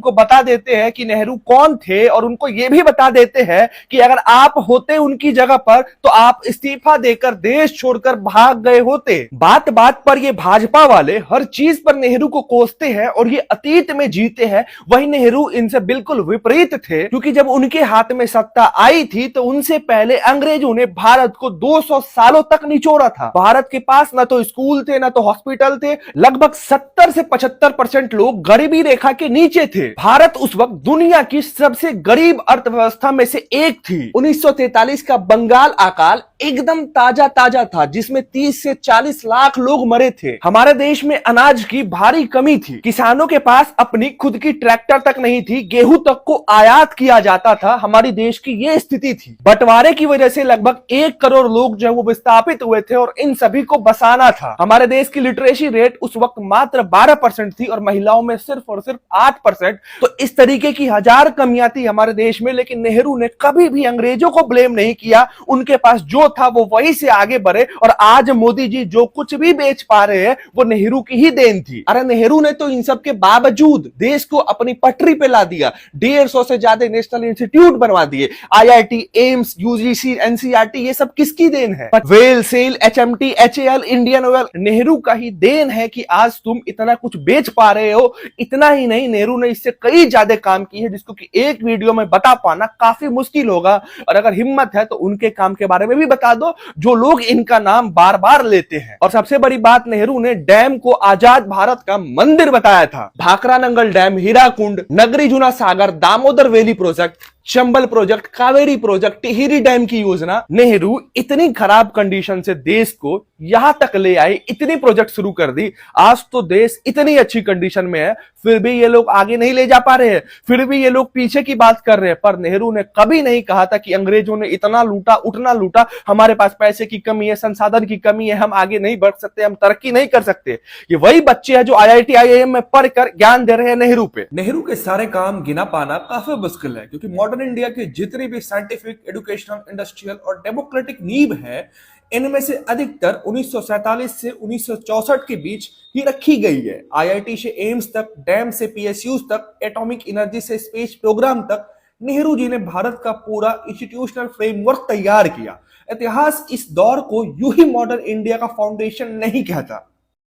उनको बता देते हैं कि नेहरू कौन थे और उनको यह भी बता देते हैं कि अगर आप होते उनकी जगह पर तो आप इस्तीफा देकर देश छोड़कर भाग गए होते। बात बात पर ये भाजपा वाले हर चीज पर नेहरू को कोसते हैं और ये अतीत में जीते हैं। वही नेहरू इनसे बिल्कुल विपरीत थे, क्योंकि जब उनके हाथ में सत्ता आई थी तो उनसे पहले अंग्रेजों ने भारत को 200 सालों तक निचोड़ा था। भारत के पास ना तो स्कूल थे ना तो हॉस्पिटल थे। लगभग 70 से 75% लोग गरीबी रेखा के नीचे थे। भारत उस वक्त दुनिया की सबसे गरीब अर्थव्यवस्था में से एक थी। 1943 का बंगाल अकाल एकदम ताजा ताजा था, जिसमें 30 से 40 लाख लोग मरे थे। हमारे देश में अनाज की भारी कमी थी। किसानों के पास अपनी खुद की ट्रैक्टर तक नहीं थी। गेहूं तक को आयात किया जाता था। हमारी देश की यह स्थिति थी। बंटवारे की वजह से लगभग 1 करोड़ लोग जो वो विस्थापित हुए थे और इन सभी को बसाना था। हमारे देश की लिटरेसी रेट उस वक्त मात्र 12% थी और महिलाओं में सिर्फ और सिर्फ 8%। तो इस तरीके की हजार कमियां थी हमारे देश में, लेकिन नेहरू ने कभी भी अंग्रेजों को ब्लेम नहीं किया। उनके पास जो था वो वहीं से आगे बढ़े और आज मोदी जी जो कुछ भी बेच पा रहे हैं वो नेहरू की ही देन थी। अरे नेहरू ने तो इन सब के बावजूद देश को अपनी पटरी पे ला दिया। 150 से ज्यादा नेशनल इंस्टीट्यूट बनवा दिए। IIT, एम्स, यूजीसी, NCERT, ये सब किसकी देन है? वेल, SAIL, HMT, HAL, Indian Oil Nehru का ही देन है कि आज तुम इतना कुछ बेच पा रहे हो। इतना ही नहीं, नेहरू ने इससे कई ज्यादा काम की है जिसको कि एक वीडियो में बता पाना काफी मुश्किल होगा। और अगर हिम्मत है तो उनके काम के बारे में भी बता दो, जो लोग इनका नाम बार बार लेते हैं। और सबसे बड़ी बात, नेहरू ने डैम को आजाद भारत का मंदिर बताया था। Bhakra Nangal dam, Hirakud, Nagarjuna Sagar, Damodar valley project, Chambal project, Kaveri project, Tehri dam की योजना। नेहरू इतनी खराब कंडीशन से देश को यहां तक ले आए, इतनी प्रोजेक्ट शुरू कर दी। आज तो देश इतनी अच्छी कंडीशन में है, फिर भी ये लोग आगे नहीं ले जा पा रहे हैं, फिर भी ये लोग पीछे की बात कर रहे हैं। पर नेहरू ने कभी नहीं कहा था कि अंग्रेजों ने इतना लूटा, उतना लूटा, हमारे पास पैसे की कमी है, संसाधन की कमी है, हम आगे नहीं बढ़ सकते, हम तरक्की नहीं कर सकते। ये वही बच्चे हैं जो IIT, IIM में पढ़कर ज्ञान दे रहे हैं नेहरू पे। नेहरू के सारे काम गिना पाना काफी मुश्किल है, क्योंकि मॉडर्न इंडिया की जितनी भी साइंटिफिक, एजुकेशनल, इंडस्ट्रियल और डेमोक्रेटिक नींव है, इनमें से अधिकतर 1947 से 1964 के बीच ही रखी गई है। IIT से एम्स तक, डैम से PSUs तक, एटॉमिक एनर्जी से स्पेस प्रोग्राम तक नेहरू जी ने भारत का पूरा इंस्टीट्यूशनल फ्रेमवर्क तैयार किया। इतिहास इस दौर को यूं ही मॉडर्न इंडिया का फाउंडेशन नहीं कहता।